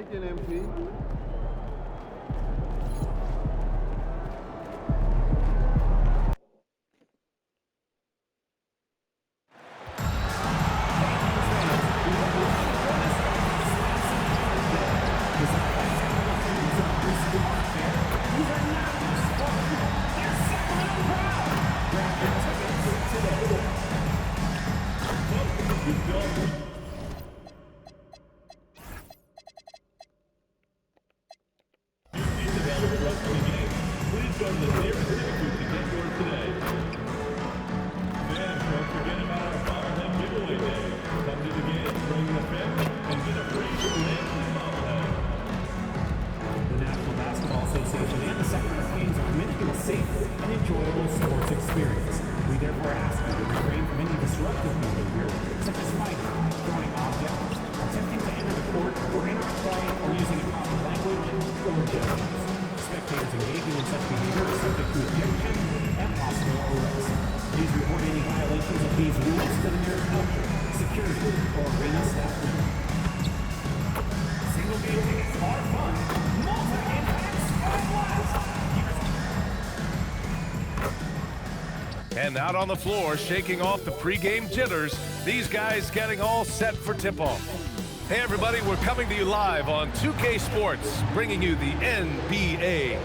Speaking MP. Experience. We therefore ask you to refrain from any disruptive behavior, such as fighting, throwing objects, attempting to enter the court, or interrupting or using improper language or gestures. Spectators engaging in such behavior are subject to ejection and possible arrest. Please report any violations of these rules to the nearest usher, security, or arena staff. Single game tickets are fun. Multi-game tickets are a blast. And out on the floor, shaking off the pregame jitters, these guys getting all set for tip-off. Hey everybody, we're coming to you live on 2K Sports, bringing you the NBA.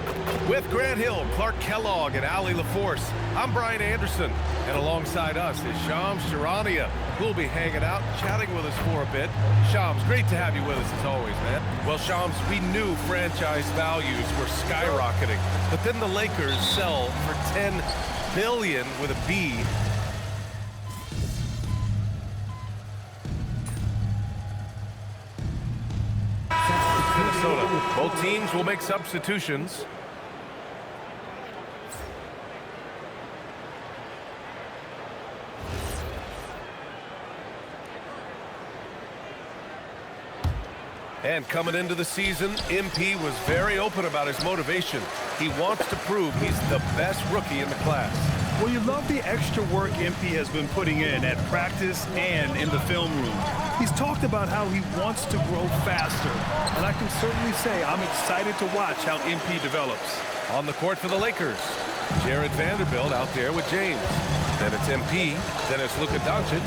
With Grant Hill, Clark Kellogg, and Ali LaForce, I'm Brian Anderson, and alongside us is Shams Charania, who'll be hanging out, chatting with us for a bit. Shams, great to have you with us as always, man. Well, Shams, we knew franchise values were skyrocketing, but then the Lakers sell for $10 billion with a B. Minnesota. Both teams will make substitutions. And coming into the season, MP was very open about his motivation. He wants to prove he's the best rookie in the class. Well, you love the extra work MP has been putting in at practice and in the film room. He's talked about how he wants to grow faster, and I can certainly say I'm excited to watch how MP develops. On the court for the Lakers, Jared Vanderbilt out there with James. Then it's MP, then it's Luka Doncic,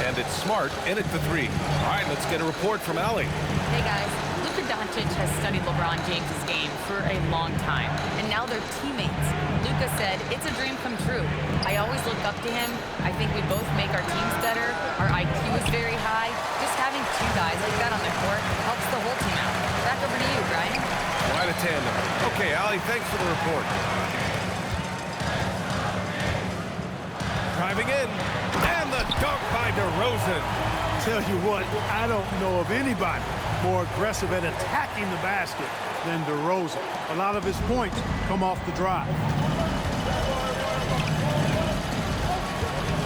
and it's Smart in at the three. All right, let's get a report from Ali. Hey guys, Luka Doncic has studied LeBron James' game for a long time, and now they're teammates. Luka said, it's a dream come true. I always look up to him. I think we both make our teams better. Our IQ is very high. Just having two guys like that on the court helps the whole team out. Back over to you, Brian. Quite a tandem. Okay, Ali, thanks for the report. Driving in, and the dunk by DeRozan. Tell you what, I don't know of anybody more aggressive at attacking the basket than DeRozan. A lot of his points come off the drive.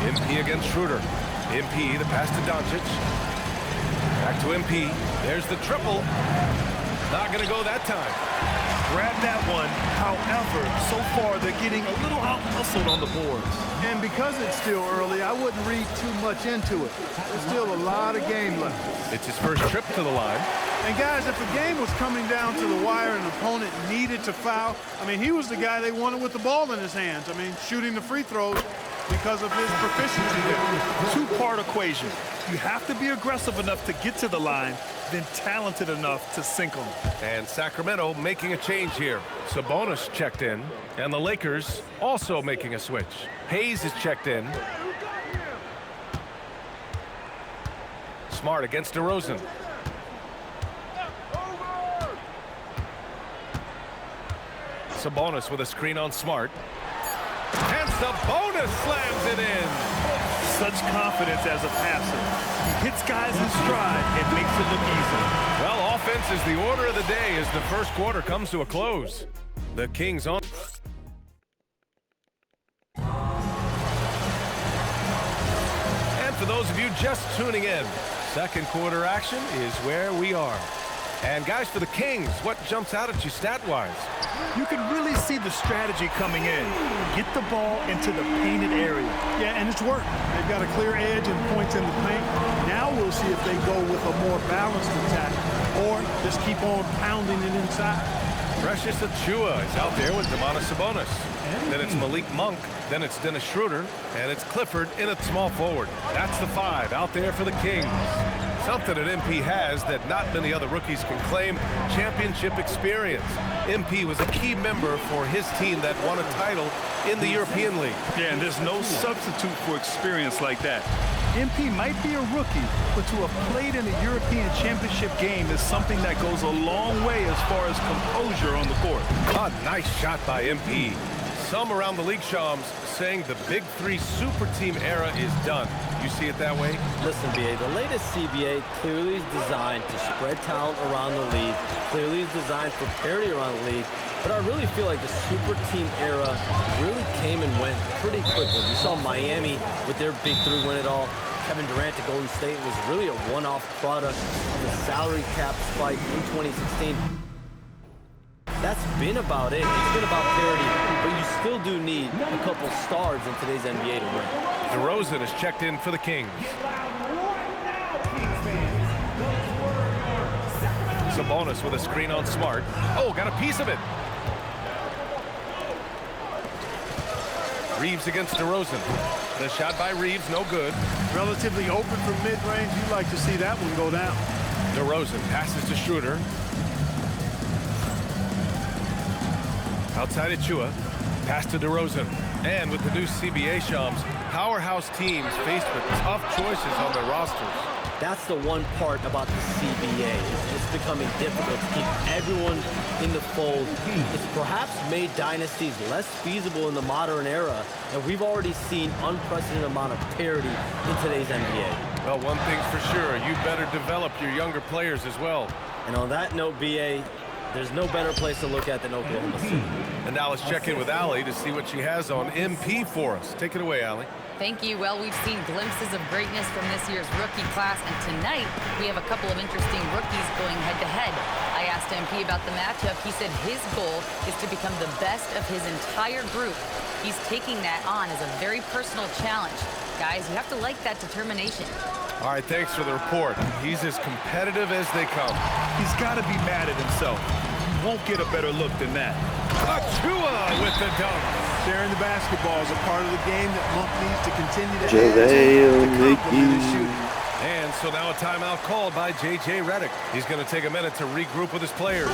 MP against Schroeder. MP, the pass to Doncic. Back to MP. There's the triple. Not going to go that time. Grab that one. However, so far they're getting a little out-hustled on the boards. And because it's still early, I wouldn't read too much into it. There's still a lot of game left. It's his first trip to the line. And guys, if the game was coming down to the wire and an opponent needed to foul, I mean, he was the guy they wanted with the ball in his hands. I mean, shooting the free throws because of his proficiency there. Two-part equation. You have to be aggressive enough to get to the line, then talented enough to sink them. And Sacramento making a change here. Sabonis checked in, and the Lakers also making a switch. Hayes is checked in. Smart against DeRozan. Sabonis with a screen on Smart. And Sabonis slams it in. Such confidence as a passer. He hits guys in stride and makes it look easy. Well, offense is the order of the day as the first quarter comes to a close. The Kings on. And for those of you just tuning in, second quarter action is where we are. And guys, for the Kings, what jumps out at you stat-wise? You can really see the strategy coming in. Get the ball into the painted area. Yeah, and it's worked. They've got a clear edge and points in the paint. Now we'll see if they go with a more balanced attack or just keep on pounding it inside. Precious Achua is out there with Demonis Sabonis. Then it's Malik Monk. Then it's Dennis Schroeder. And it's Clifford in at small forward. That's the 5 out there for the Kings. Something that MP has that not many other rookies can claim: championship experience. MP was a key member for his team that won a title in the European League. Yeah, and there's no substitute for experience like that. MP might be a rookie, but to have played in a European Championship game is something that goes a long way as far as composure on the court. A nice shot by MP. Some around the league, Shams, saying the Big Three super team era is done. You see it that way? Listen, BA, the latest CBA clearly is designed to spread talent around the league, clearly is designed for parity around the league, but I really feel like the super team era really came and went pretty quickly. You saw Miami with their Big Three win it all. Kevin Durant to Golden State was really a one-off product of the salary cap spike in 2016. That's been about it. It's been about parity, but you still do need a couple stars in today's NBA to win. DeRozan is checked in for the Kings. Sabonis with a screen on Smart. Oh, got a piece of it. Reeves against DeRozan. The shot by Reeves, no good. Relatively open from mid-range. You'd like to see that one go down. DeRozan passes to Schroeder. Outside Achua. Pass to DeRozan. And with the new CBA, Shams, powerhouse teams faced with tough choices on their rosters. That's the one part about the CBA. It's becoming difficult to keep everyone in the fold. It's perhaps made dynasties less feasible in the modern era, and we've already seen unprecedented amount of parity in today's NBA. Well, one thing's for sure, you better develop your younger players as well. And on that note, BA, there's no better place to look at than Oklahoma City. And now let's check in with Allie to see what she has on MP for us. Take it away, Allie. Thank you. Well, we've seen glimpses of greatness from this year's rookie class, and tonight we have a couple of interesting rookies going head-to-head. I asked MP about the matchup. He said his goal is to become the best of his entire group. He's taking that on as a very personal challenge. Guys, you have to like that determination. All right, thanks for the report. He's as competitive as they come. He's got to be mad at himself. You won't get a better look than that. Achua with the dunk. Sharing the basketball is a part of the game that Monk needs to continue to add to complement his shooting. And so now a timeout called by J.J. Redick. He's going to take a minute to regroup with his players.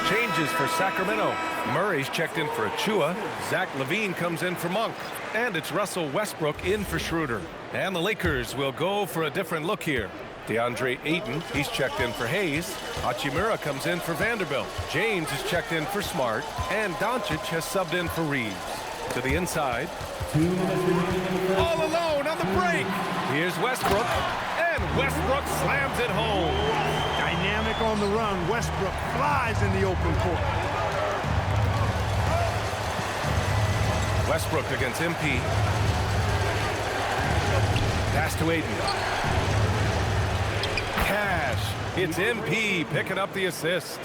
Changes for Sacramento. Murray's checked in for Achua. Zach LaVine comes in for Monk. And it's Russell Westbrook in for Schroeder. And the Lakers will go for a different look here. DeAndre Ayton, he's checked in for Hayes. Hachimura comes in for Vanderbilt. James is checked in for Smart. And Doncic has subbed in for Reeves. To the inside. All alone on the break. Here's Westbrook. And Westbrook slams it home. Dynamic on the run. Westbrook flies in the open court. Westbrook against MP. Pass to Ayton. Cash. It's MP picking up the assist.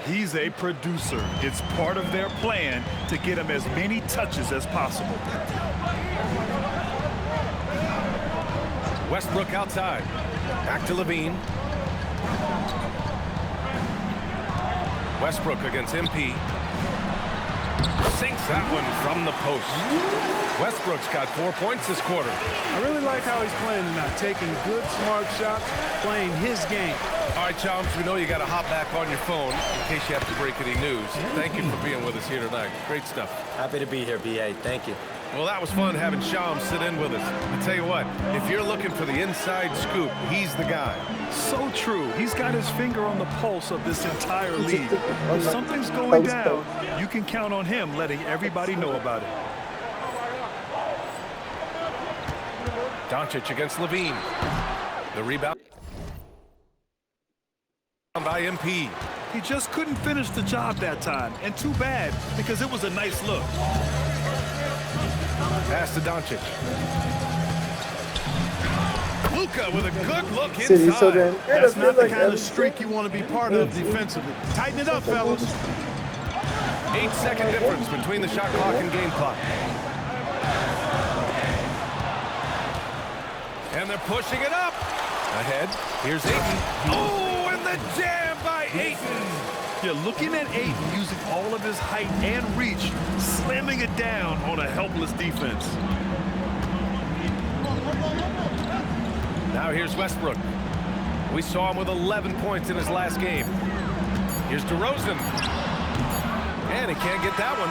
He's a producer. It's part of their plan to get him as many touches as possible. Westbrook outside. Back to LaVine. Westbrook against MP. Sinks that one from the post. Westbrook's got 4 points this quarter. I really like how he's playing tonight, taking good, smart shots, playing his game. All right, Chomps, we know you got to hop back on your phone in case you have to break any news. Thank you for being with us here tonight. Great stuff. Happy to be here, BA. Thank you. Well, that was fun having Shams sit in with us. I tell you what, if you're looking for the inside scoop, he's the guy. So true. He's got his finger on the pulse of this entire league. If something's going down, you can count on him letting everybody know about it. Doncic against LaVine. The rebound by MP. He just couldn't finish the job that time, and too bad, because it was a nice look. Pass to Doncic. Luka with a good look City, so inside. then That's not the kind of streak you want to be part of defensively. Tighten it up, fellas. 8-second difference between the shot clock and game clock. And they're pushing it up. Ahead, here's Ayton. Oh, and the jam by Ayton. Yeah, looking at Ayton using all of his height and reach, slamming it down on a helpless defense. Now here's Westbrook. We saw him with 11 points in his last game. Here's DeRozan. And he can't get that one.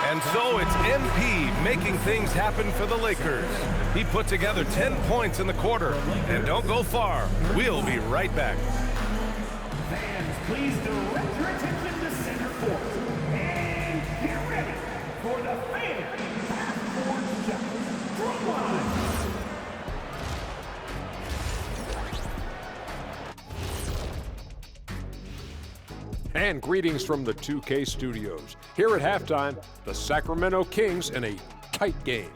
And so it's MP making things happen for the Lakers. He put together 10 points in the quarter. And don't go far. We'll be right back. Fans, please direct your attention to center court. And get ready for the fan half-court jump. Drum line. And greetings from the 2K studios. Here at halftime, the Sacramento Kings in a tight game.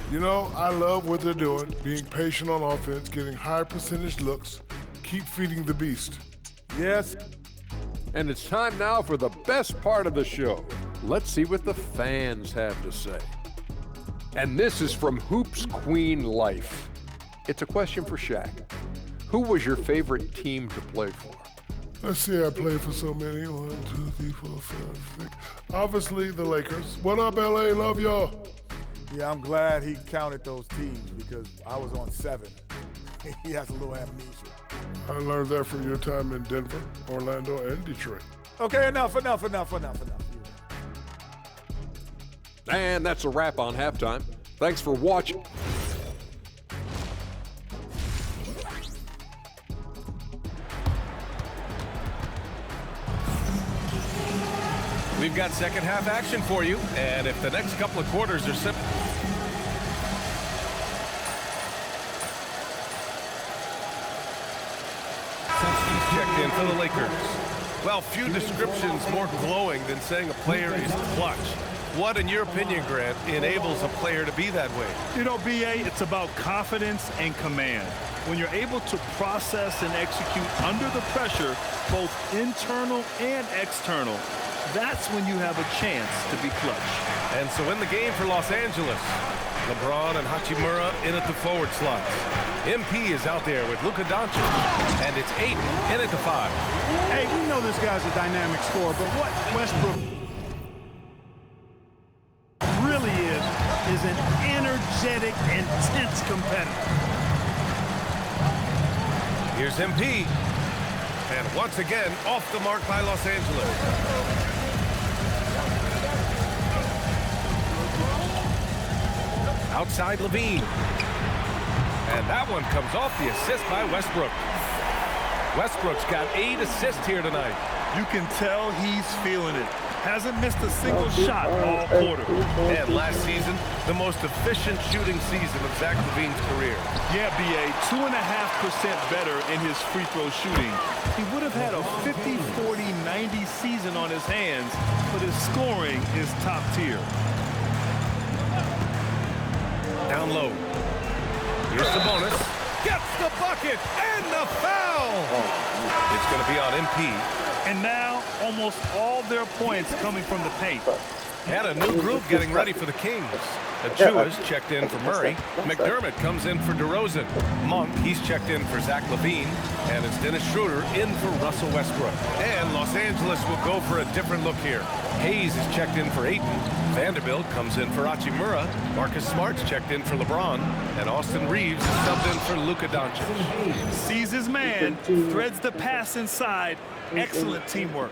You know, I love what they're doing, being patient on offense, getting high percentage looks, keep feeding the beast. Yes. And it's time now for the best part of the show. Let's see what the fans have to say. And this is from Hoops Queen Life. It's a question for Shaq. Who was your favorite team to play for? Let's see, I played for so many. 1, 2, 3, 4, 5, 6. Obviously, the Lakers. What up, LA? Love y'all. Yeah, I'm glad he counted those teams because I was on 7. He has a little amnesia. I learned that from your time in Denver, Orlando, and Detroit. Okay, enough. And that's a wrap on halftime. Thanks for watching. We've got second half action for you. And if the next couple of quarters are simple. Checked in for the Lakers. Well, few descriptions more glowing than saying a player is clutch. What, in your opinion, Grant, enables a player to be that way? You know, B.A., it's about confidence and command. When you're able to process and execute under the pressure, both internal and external, that's when you have a chance to be clutch. And so in the game for Los Angeles, LeBron and Hachimura in at the forward slots. MP is out there with Luka Doncic, and it's Ayton in at the 5. Hey, we know this guy's a dynamic scorer, but what Westbrook really is an energetic, intense competitor. Here's MP. And once again, off the mark by Los Angeles. Outside Levine. And that one comes off the assist by Westbrook. Westbrook's got 8 assists here tonight. You can tell he's feeling it. Hasn't missed a single shot all quarter. And last season, the most efficient shooting season of Zach LaVine's career. Yeah, B.A., 2.5% better in his free throw shooting. He would have had a 50, 40, 90 season on his hands, but his scoring is top tier. Down low. Here's the bonus. Gets the bucket and the foul. It's going to be on MP. And now, almost all their points coming from the paint. Had a new group getting ready for the Kings. Achua's checked in for Murray. McDermott comes in for DeRozan. Monk, he's checked in for Zach LaVine. And it's Dennis Schroeder in for Russell Westbrook. And Los Angeles will go for a different look here. Hayes is checked in for Ayton. Vanderbilt comes in for Hachimura. Marcus Smart's checked in for LeBron. And Austin Reeves is subbed in for Luka Doncic. Sees his man, threads the pass inside. Excellent teamwork.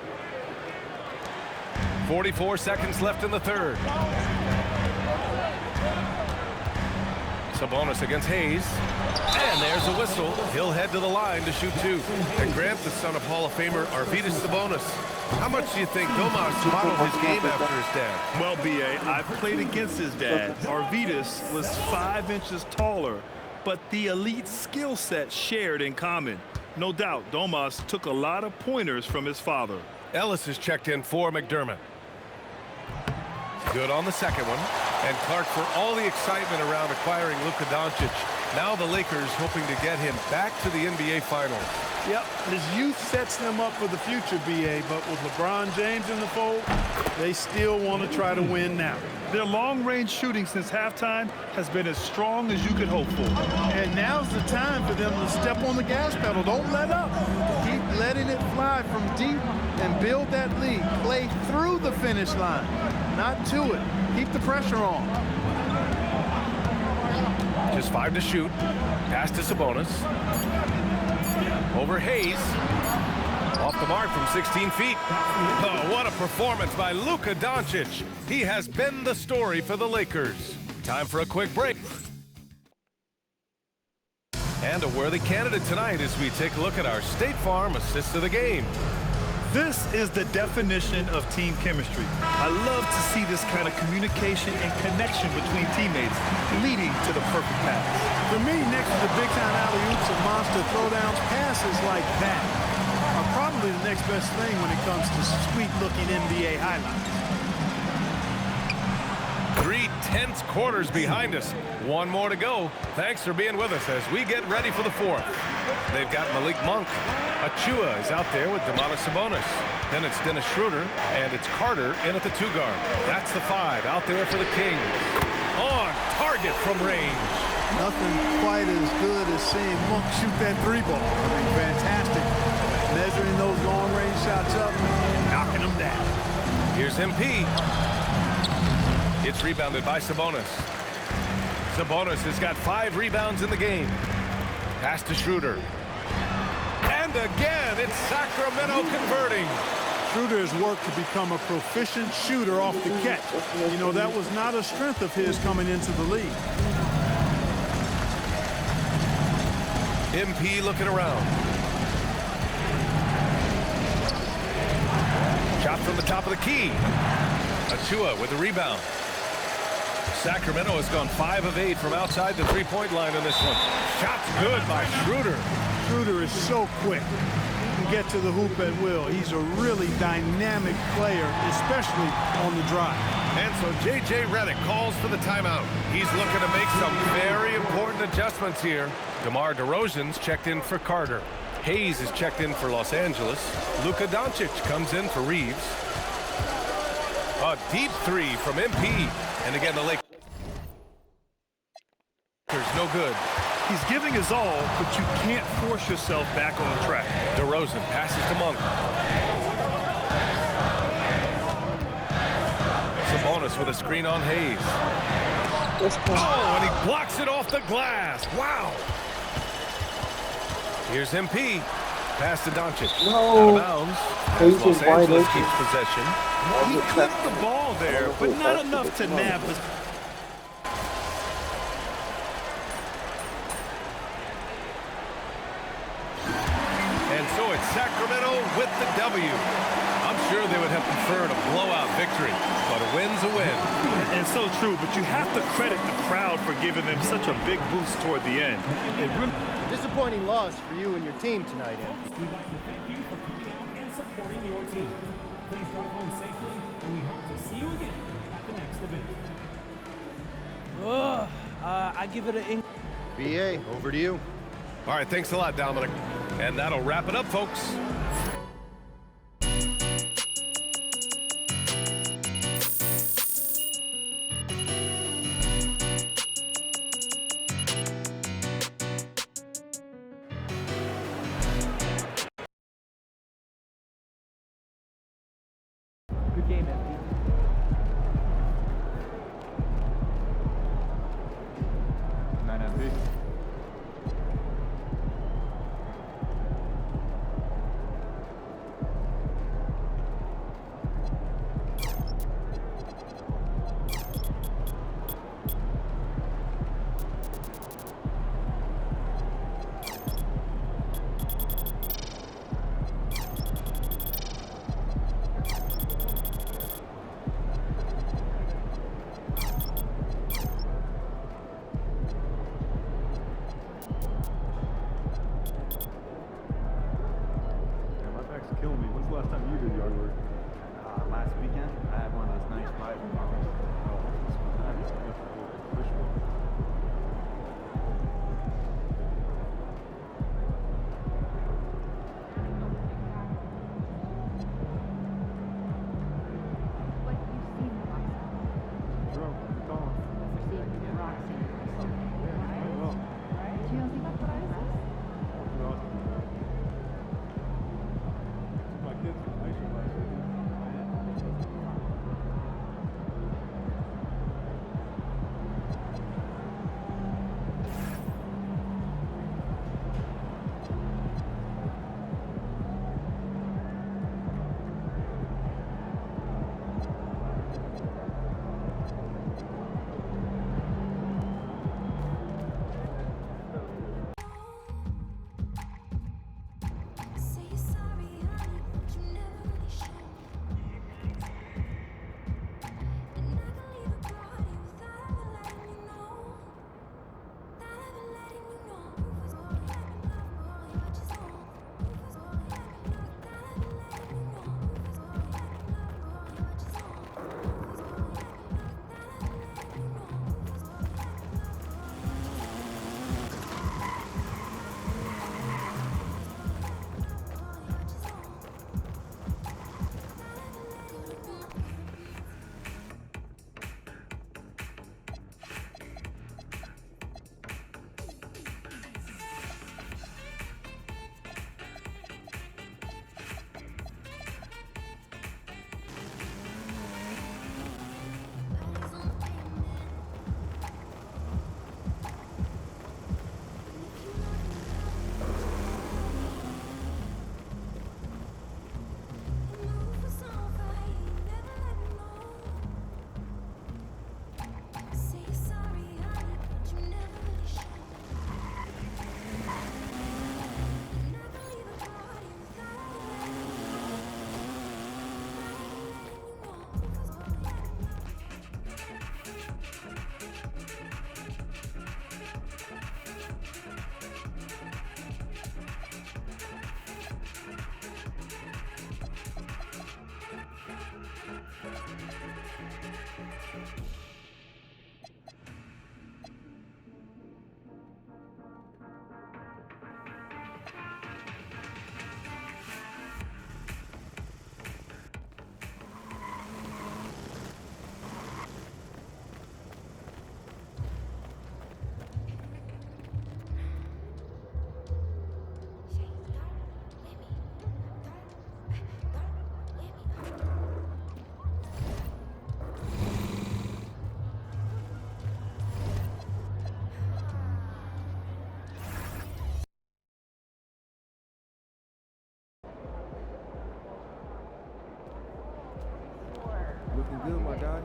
44 seconds left in the third. Sabonis against Hayes. And there's a whistle. He'll head to the line to shoot 2. And Grant, the son of Hall of Famer Arvydas Sabonis. How much do you think Domas modeled his game after his dad? Well, B.A., I've played against his dad. Arvydas was 5 inches taller, but the elite skill set shared in common. No doubt, Domas took a lot of pointers from his father. Ellis is checked in for McDermott. Good on the second one. And Clark, for all the excitement around acquiring Luka Doncic, now the Lakers hoping to get him back to the NBA Finals. Yep, his youth sets them up for the future, B.A., but with LeBron James in the fold, they still want to try to win now. Their long-range shooting since halftime has been as strong as you could hope for. And now's the time for them to step on the gas pedal. Don't let up. Keep letting it fly from deep and build that lead. Play through the finish line, not to it. Keep the pressure on. Just 5 to shoot. Pass to Sabonis. Over Hayes. Off the mark from 16 feet. Oh, what a performance by Luka Doncic. He has been the story for the Lakers. Time for a quick break. And a worthy candidate tonight as we take a look at our State Farm assist of the game. This is the definition of team chemistry. I love to see this kind of communication and connection between teammates leading to the perfect pass. For me, next to the big-time alley-oops and monster throwdowns, passes like that are probably the next best thing when it comes to sweet-looking NBA highlights. 3 tense quarters behind us. One more to go. Thanks for being with us as we get ready for the 4th. They've got Malik Monk. Achua is out there with Domantas Sabonis. Then it's Dennis Schroeder, and it's Carter in at the 2 guard. That's the 5 out there for the Kings. On target from range. Nothing quite as good as seeing Monk shoot that 3-ball. I mean, fantastic. Measuring those long-range shots up, knocking them down. Here's MP. It's rebounded by Sabonis. Sabonis has got 5 rebounds in the game. Pass to Schroeder. And again, it's Sacramento converting. Schroeder has worked to become a proficient shooter off the catch. You know, that was not a strength of his coming into the league. MP looking around. Shot from the top of the key. Achua with the rebound. Sacramento has gone 5 of 8 from outside the 3-point line in this one. Shot's good by Schroeder. Schroeder is so quick. He can get to the hoop at will. He's a really dynamic player, especially on the drive. And so J.J. Redick calls for the timeout. He's looking to make some very important adjustments here. DeMar DeRozan's checked in for Carter. Hayes is checked in for Los Angeles. Luka Doncic comes in for Reeves. A deep 3 from MP. And again, the Lakers no good. He's giving his all, but you can't force yourself back on track. DeRozan passes to Monk. Sabonis with a screen on Hayes. Oh, and he blocks it off the glass. Wow. Here's MP. Pass to Doncic. Out of bounds. As Los Angeles keeps possession. He clipped the ball there, but not enough to nab the... And so it's Sacramento with the W. I'm sure they would have preferred a blowout victory, but a win's a win. And so true, but you have to credit the crowd for giving them such a big boost toward the end. It really... Disappointing loss for you and your team tonight, Ed. We'd like to thank you for coming out and supporting your team. Please drive home safely, and we hope to see you again at the next event. I give it an... BA, over to you. All right, thanks a lot, Dominic. And that'll wrap it up, folks. Good game, MP. Night, MP. Killing me. When's the last time you did yard work? Last weekend, I had one of those nice 5 hours. looking good, my guy.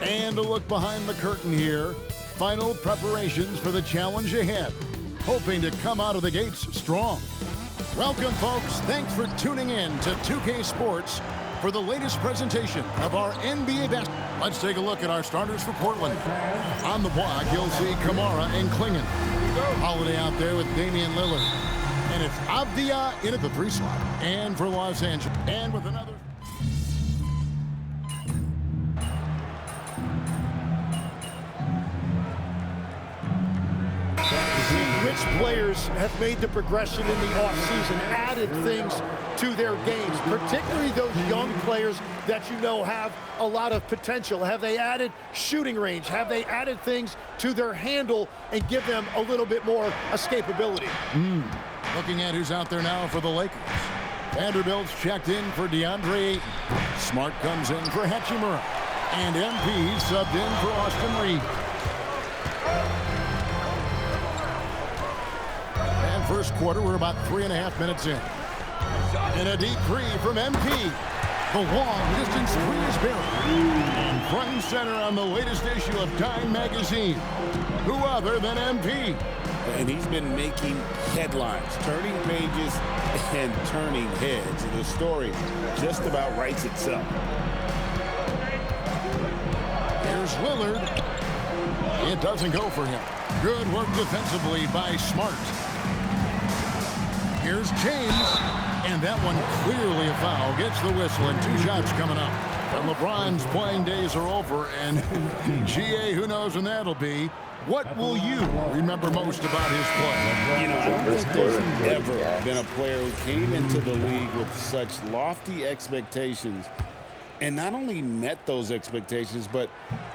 And a look behind the curtain here. Final preparations for the challenge ahead. Hoping to come out of the gates strong. Welcome, folks. Thanks for tuning in to 2K Sports for the latest presentation of our NBA basketball. Let's take a look at our starters for Portland. On the block, you'll see Kamara and Klingon. Holiday out there with Damian Lillard. And it's Avdia in at the 3 slot. And for Los Angeles. And with another... Which players have made the progression in the offseason, added things to their games, particularly those young players that you know have a lot of potential? Have they added shooting range? Have they added things to their handle and give them a little bit more escapability? Looking at who's out there now for the Lakers. Vanderbilt's checked in for DeAndre Ayton. Smart comes in for Hachimura. And MP subbed in for Austin Reed. And first quarter, we're about 3.5 minutes in. And a deep three from MP. The long-distance three is buried. Front and center on the latest issue of Time magazine. Who other than MP? And he's been making headlines, turning pages and turning heads. And the story just about writes itself. Here's Lillard. It doesn't go for him. Good work defensively by Smart. Here's James. And that one clearly a foul. Gets the whistle and 2 shots coming up. And LeBron's playing days are over. And GA, who knows when that'll be. What will you remember most about his play? You know, I don't think there's ever been a player who came into the league with such lofty expectations and not only met those expectations, but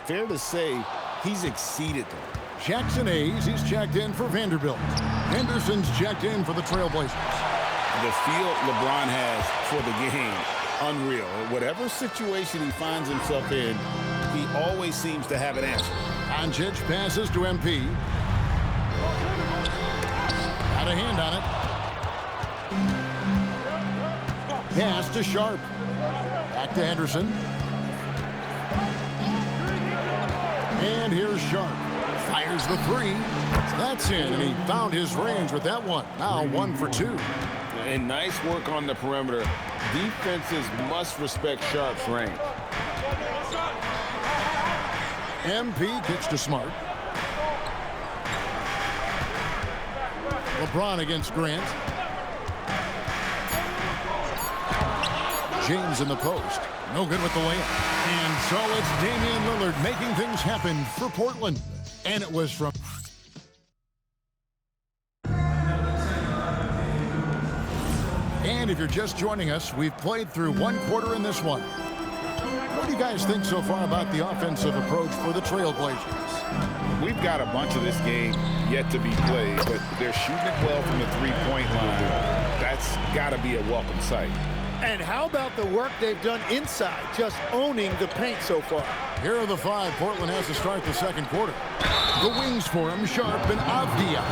fair to say, he's exceeded them. Jackson Hayes, he's checked in for Vanderbilt. Henderson's checked in for the Trailblazers. The feel LeBron has for the game, unreal. Whatever situation he finds himself in, he always seems to have an answer. Doncic passes to MP. Got a hand on it. Pass to Sharp. Back to Henderson. And here's Sharp. Fires the 3. That's in, and he found his range with that one. Now 1 for 2. And nice work on the perimeter. Defenses must respect Sharp's range. MP kicks to Smart. LeBron against Grant. James in the post. No good with the layup. And so it's Damian Lillard making things happen for Portland. And it was from... And if you're just joining us, we've played through 1 quarter in this one. What do you guys think so far about the offensive approach for the Trailblazers? We've got a bunch of this game yet to be played, but they're shooting it well from the 3-point line. That's got to be a welcome sight. And how about the work they've done inside, just owning the paint so far? Here are the 5 Portland has to start the second quarter. The wings for him, Sharp and Avdia.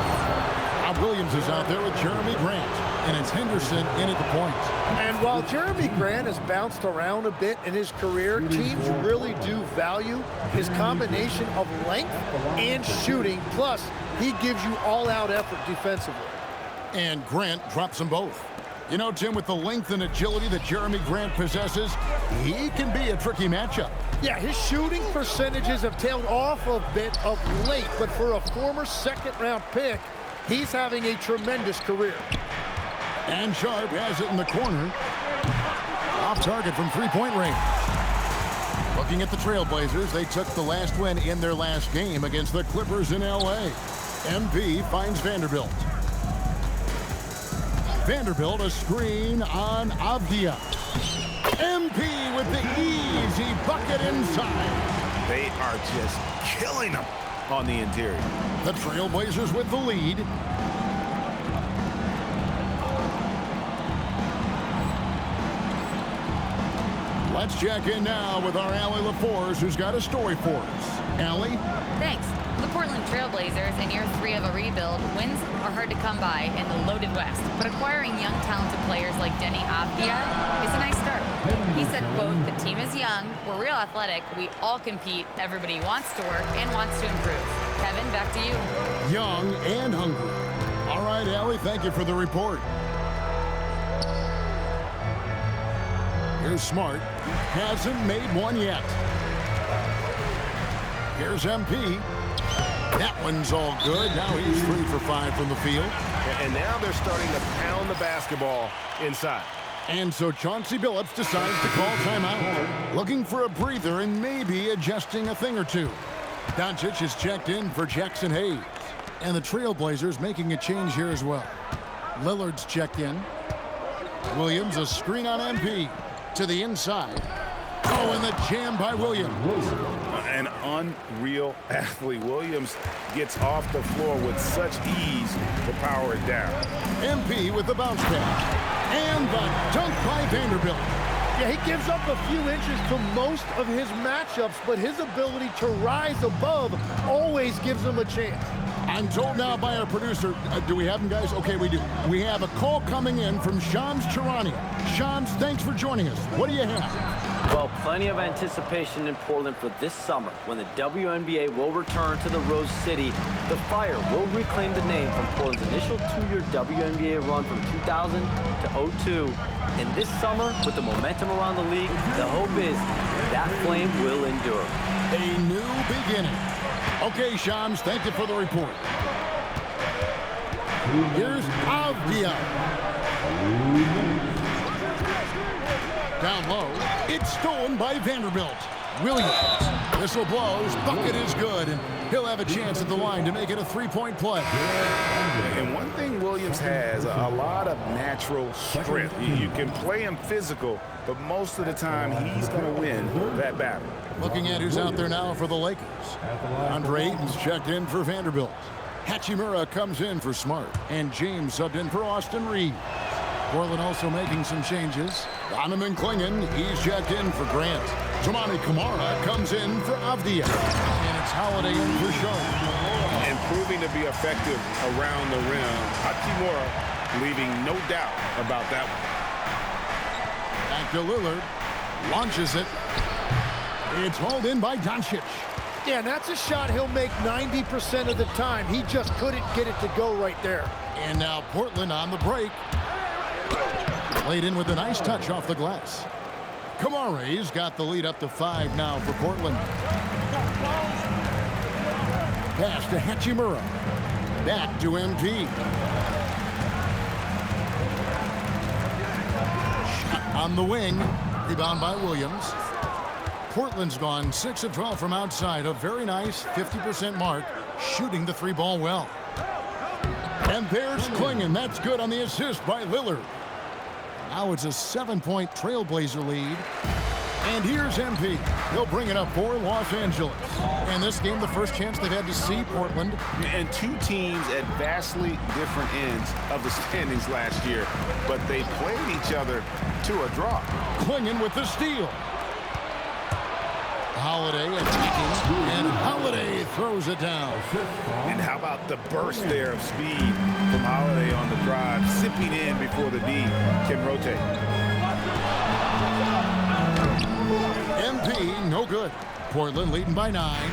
Bob Williams is out there with Jeremy Grant. and it's Henderson in at the point. And while Jeremy Grant has bounced around a bit in his career, teams really do value his combination of length and shooting. Plus, he gives you all-out effort defensively. And Grant drops them both. You know, Tim, with the length and agility that Jeremy Grant possesses, he can be a tricky matchup. Yeah, his shooting percentages have tailed off a bit of late, but for a former second-round pick, he's having a tremendous career. And Sharp has it in the corner. Off target from three-point range. Looking at the Trailblazers, they took the last win in their last game against the Clippers in L.A. MP finds Vanderbilt. Vanderbilt a screen on Avdia. MP with the easy bucket inside. They are just killing them on the interior. The Trailblazers with the lead. Let's check in now with our Allie LaForce, who's got a story for us. Allie? Thanks. The Portland Trailblazers, in year 3 of a rebuild, wins are hard to come by in the loaded West. But acquiring young, talented players like Denny Avdia is a nice start. He said, quote, "The team is young, we're real athletic, we all compete, everybody wants to work and wants to improve." Kevin, back to you. Young and hungry. All right, Allie, thank you for the report. Here's Smart. Hasn't made one yet. Here's MP. That one's all good. Now he's 3 for 5 from the field. And now they're starting to pound the basketball inside. And so Chauncey Billups decides to call timeout. Looking for a breather and maybe adjusting a thing or two. Doncic is checked in for Jackson Hayes. And the Trailblazers making a change here as well. Lillard's checked in. Williams a screen on MP. To the inside. Oh, and the jam by Williams. An unreal athlete. Williams gets off the floor with such ease to power it down. MP with the bounce pass. And the dunk by Vanderbilt. Yeah, he gives up a few inches to most of his matchups, but his ability to rise above always gives him a chance. I'm told now by our producer, do we have him, guys? Okay, we do. We have a call coming in from Shams Charania. Shams, thanks for joining us. What do you have? Well, plenty of anticipation in Portland for this summer when the WNBA will return to the Rose City. The Fire will reclaim the name from Portland's initial 2-year WNBA run from 2000 to 02. And this summer, with the momentum around the league, the hope is that flame will endure. A new beginning. Okay, Shams, thank you for the report. Here's Avdia. Down low, it's stolen by Vanderbilt. Williams, whistle blows, bucket is good, and he'll have a chance at the line to make it a 3-point play. And one thing Williams has, a lot of natural strength. You can play him physical, but most of the time he's going to win that battle. Looking at who's out there now for the Lakers. Andre Ayton's checked in for Vanderbilt. Hachimura comes in for Smart, and James subbed in for Austin Reed. Portland also making some changes. Donovan Clingan, he's checked in for Grant. Toumani Camara comes in for Avdia. And it's Holiday in for Sharp. And proving to be effective around the rim. Hachimura leaving no doubt about that one. Back to Lillard. Launches it. It's hauled in by Doncic. Yeah, and that's a shot he'll make 90% of the time. He just couldn't get it to go right there. And now Portland on the break. Played in with a nice touch off the glass. Kamare's got the lead up to 5 now for Portland. Pass to Hachimura. Back to MP. Shot on the wing. Rebound by Williams. Portland's gone 6 of 12 from outside. A very nice 50% mark. Shooting the 3-ball well. And there's Clingan. That's good on the assist by Lillard. Now it's a 7-point Trailblazer lead. And here's MP. He'll bring it up for Los Angeles. And this game, the first chance they've had to see Portland. And two teams at vastly different ends of the standings last year, but they played each other to a draw. Clingan with the steal. Holiday attacking, and Holiday throws it down. And how about the burst there of speed from Holiday on the drive, zipping in before the D can rotate. MP, no good. Portland leading by 9.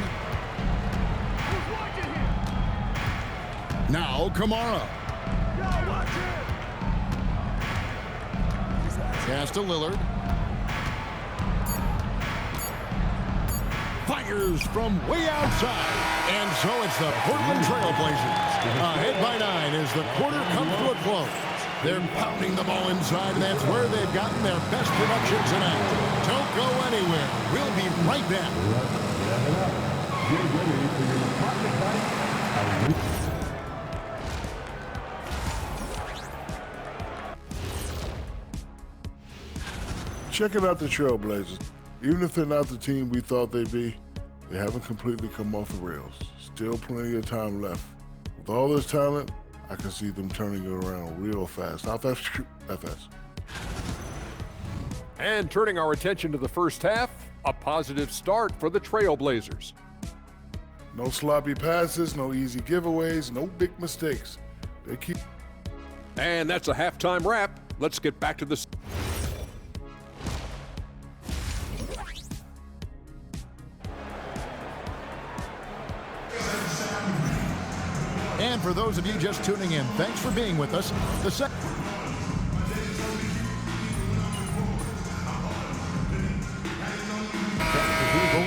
Now Kamara. Pass to Lillard. Fires from way outside. And so it's the Portland Trailblazers. Ahead by 9 as the quarter comes to a close. They're pounding the ball inside, and that's where they've gotten their best production tonight. Don't go anywhere. We'll be right back. Get ready for your pocket bite. Checking out the Trailblazers. Even if they're not the team we thought they'd be, they haven't completely come off the rails. Still plenty of time left. With all this talent, I can see them turning it around real fast. How fast? That fast. And turning our attention to the first half, a positive start for the Trailblazers. No sloppy passes, no easy giveaways, no big mistakes. They keep. And that's a halftime wrap. Let's get back to the. And for those of you just tuning in, thanks for being with us. The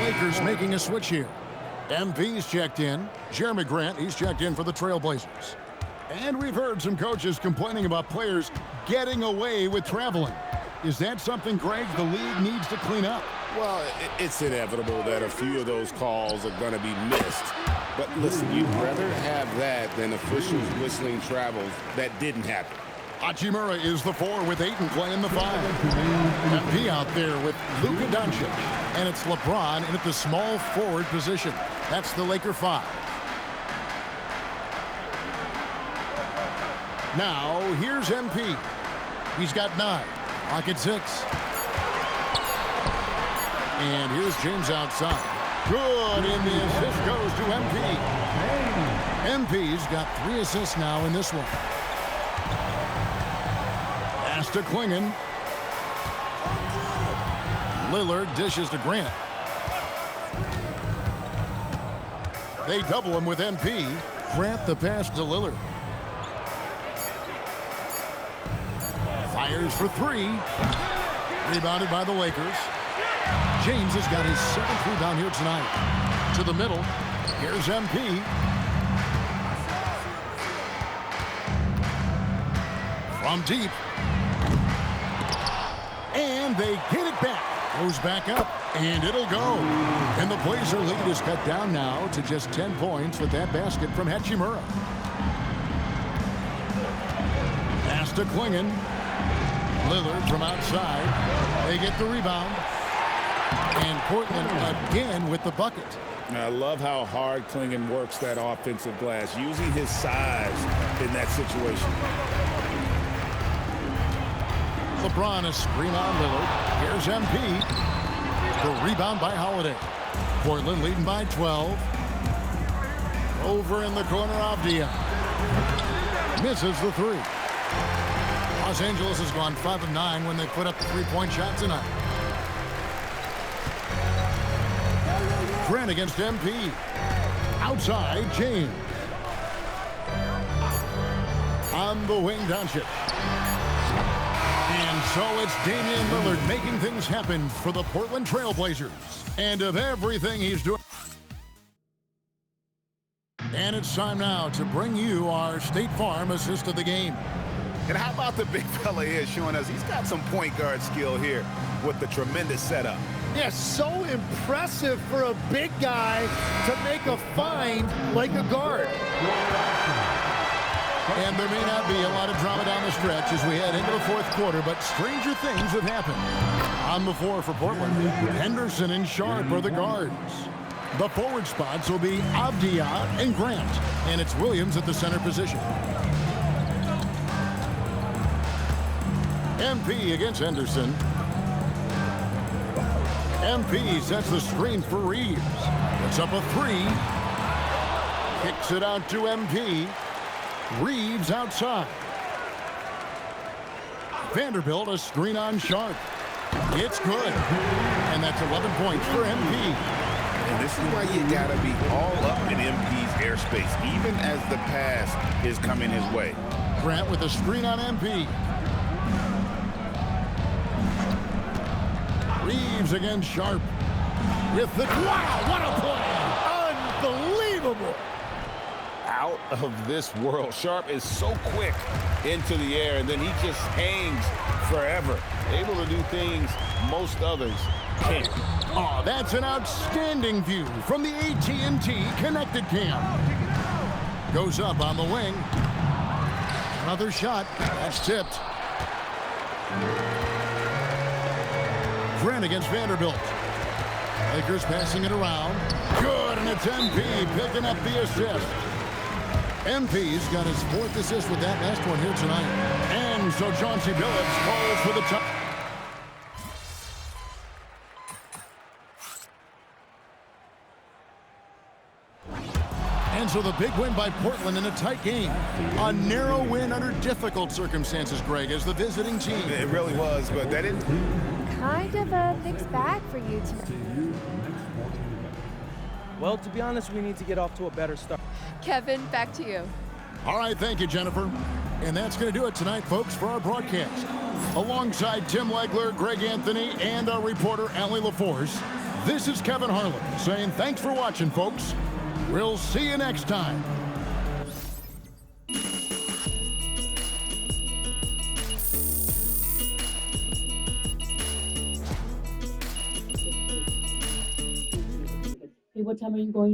Lakers making a switch here. MP's checked in. Jeremy Grant, he's checked in for the Trailblazers. And we've heard some coaches complaining about players getting away with traveling. Is that something, Greg, the league needs to clean up? Well, it's inevitable that a few of those calls are going to be missed. But listen, you'd rather have that than officials whistling travels that didn't happen. Hachimura is the 4 with 8 and playing the 5. MP out there with Luka Doncic. And it's LeBron in at the small forward position. That's the Laker 5. Now, here's MP. He's got 9. Pocket 6. And here's James outside. Good, and the assist goes to MP. MP's got 3 assists now in this one. Pass to Klingon. Lillard dishes to Grant. They double him with MP. Grant the pass to Lillard. Fires for 3. Rebounded by the Lakers. James has got his 7th rebound here tonight. To the middle. Here's MP. From deep. And they get it back. Goes back up. And it'll go. And the Blazer lead is cut down now to just 10 points with that basket from Hachimura. Pass to Klingon. Lillard from outside. They get the rebound. And Portland again with the bucket. I love how hard Klingon works that offensive glass, using his size in that situation. LeBron a screen on Lillard. Here's MP. The rebound by Holiday. Portland leading by 12. Over in the corner, Avdia. Misses the 3. Los Angeles has gone 5 of 9 when they put up the 3-point shot tonight. Grant against MP. Outside, James. On the wing, Doncic. And so it's Damian Lillard making things happen for the Portland Trailblazers. And of everything he's doing. And it's time now to bring you our State Farm assist of the game. And how about the big fella here showing us he's got some point guard skill here with the tremendous setup. Yeah, so impressive for a big guy to make a find like a guard. And there may not be a lot of drama down the stretch as we head into the 4th quarter, but stranger things have happened. On the floor for Portland, Henderson and Sharp are the guards. The forward spots will be Avdia and Grant, and it's Williams at the center position. MP against Henderson. MP sets the screen for Reeves. Puts up a 3. Kicks it out to MP. Reeves outside. Vanderbilt a screen on Sharp. It's good. And that's 11 points for MP. And this is why you gotta be all up in MP's airspace, even as the pass is coming his way. Grant with a screen on MP. Reeves against Sharp. With the... Wow, what a play! Unbelievable! Out of this world. Sharp is so quick into the air, and then he just hangs forever. Able to do things most others can't. Oh, that's an outstanding view from the AT&T Connected Cam. Goes up on the wing. Another shot. That's tipped. Grant against Vanderbilt. Lakers passing it around. Good, and it's MP picking up the assist. MP's got his 4th assist with that last one here tonight. And so Chauncey Billups calls for the top. And so the big win by Portland in a tight game. A narrow win under difficult circumstances, Greg, as the visiting team. It really was, but that didn't... Kind of a mixed bag for you tonight. Well, to be honest, we need to get off to a better start. Kevin, back to you. All right, thank you, Jennifer. And that's going to do it tonight, folks, for our broadcast. Alongside Tim Legler, Greg Anthony, and our reporter, Allie LaForce, this is Kevin Harlan saying thanks for watching, folks. We'll see you next time. Hey, what time are you going